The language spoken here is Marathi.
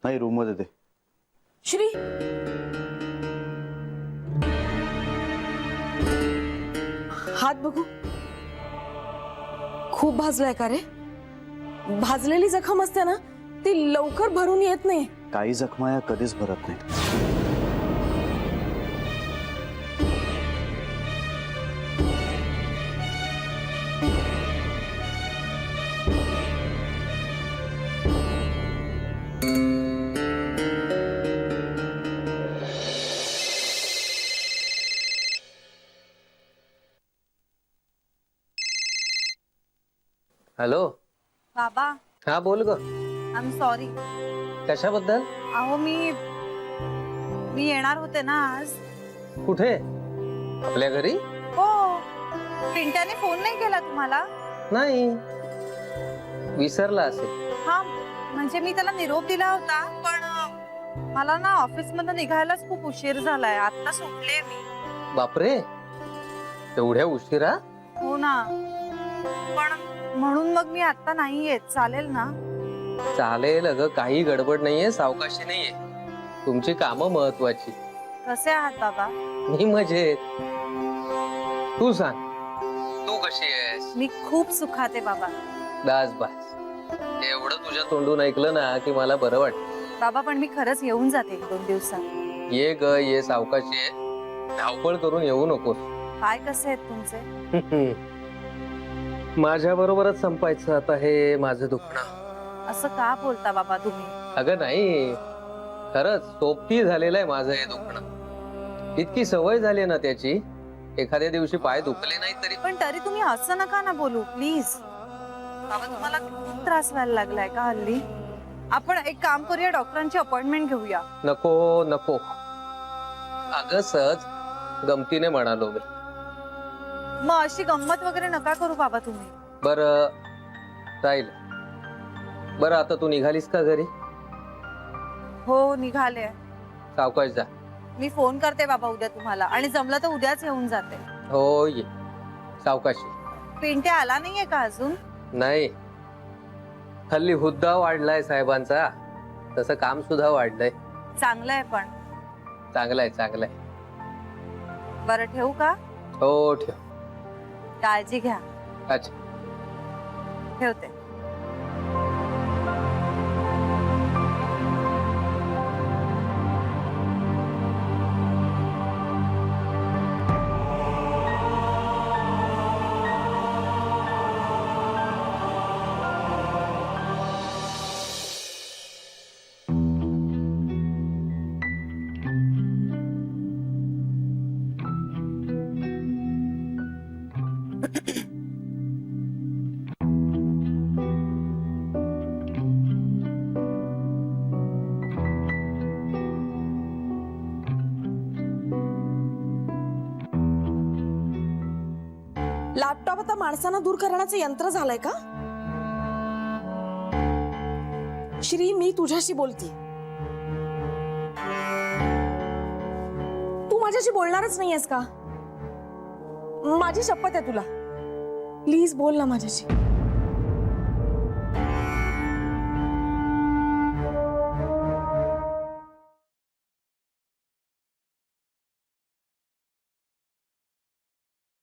नाही, रूम मध्ये दे. श्री, हात बघू. खूप भाजलाय का रे? भाजलेली जखम असते ना, ती लवकर भरून येत नाही. काही जखमा या कधीच भरत नाही. हॅलो बाबा, हा बोल ग. I am sorry. कशाबद्दल? अहो मी येणार होते ना आज. कुठे? आपल्या घरी? हो. पिंट्याने फोन नाही केला तुम्हाला? नाही, विसरला असेल. हा, म्हणजे मी त्याला निरोप दिला होता, पण मला ना ऑफिस मधून निघायलाच खूप उशीर झालाय. आता सुटले मी. बापरे, एवढ्या उशिरा? हो ना, पण म्हणून मग मी आता नाही येत. चालेल ना? चालेल अगं, काही गडबड नाहीये, सावकाशी नाहीये. तुमची कामं महत्वाची. कसे आहात बाबा? मी मजेत. तू सांग, तू कशी आहेस? मी खूप सुखात आहे बाबा. दास बास, एवढं तुझ्या तोंडून ऐकलं ना की मला बरं वाटतं. बाबा, पण मी खरंच येऊन जाते 1-2 दिवसात. ये ग ये, सावकाशी आहे. धावपळ करून येऊ नकोस. काय कसे आहेत तुमचे? माझ्या बरोबरच संपायचं आता हे माझं दुखणं. असं का बोलता बाबा तुम्ही? अगं नाही, खरंच सोबती झालेलं आहे माझं हे दुखणं. इतकी सवय झाली ना त्याची, एखाद्या दिवशी पाय दुखले नाही तरी. पण तरी तुम्ही असं नका ना बोलू प्लीज. बाबा, तुम्हाला खूप त्रास व्हायला लागलाय का हल्ली? आपण एक काम करूया, डॉक्टरांची अपॉइंटमेंट घेऊया. नको नको, अगं सहज गमतीने म्हणालो मी. मग अशी गंमत वगैरे नका करू बाबा तुम्ही. बरं राहील. बरं, आता तू निघालीस का घरी? हो, निघाले. सावकाश जा. मी फोन करते बाबा उद्या तुम्हाला, आणि जमलं तर उद्याच येऊन जाते. हो ये, सावकाशी. पिंट्या आला नाहीये का अजून? नाही, हल्ली हुद्दा वाढलाय साहेबांचा, तसं काम सुद्धा वाढलंय. चांगलंय. पण चांगलंय चांगलंय. बरं, ठेवू का? हो ठेव. काळजी घ्या. अच्छा, ठेवते. लॅपटॉप आता माणसांना दूर करण्याचं यंत्र झालंय का? श्री, मी तुझ्याशी बोलती. तू माझ्याशी बोलणारच नाहीयेस का? माझी शपथ आहे तुला. प्लीज बोल ना माझ्याशी.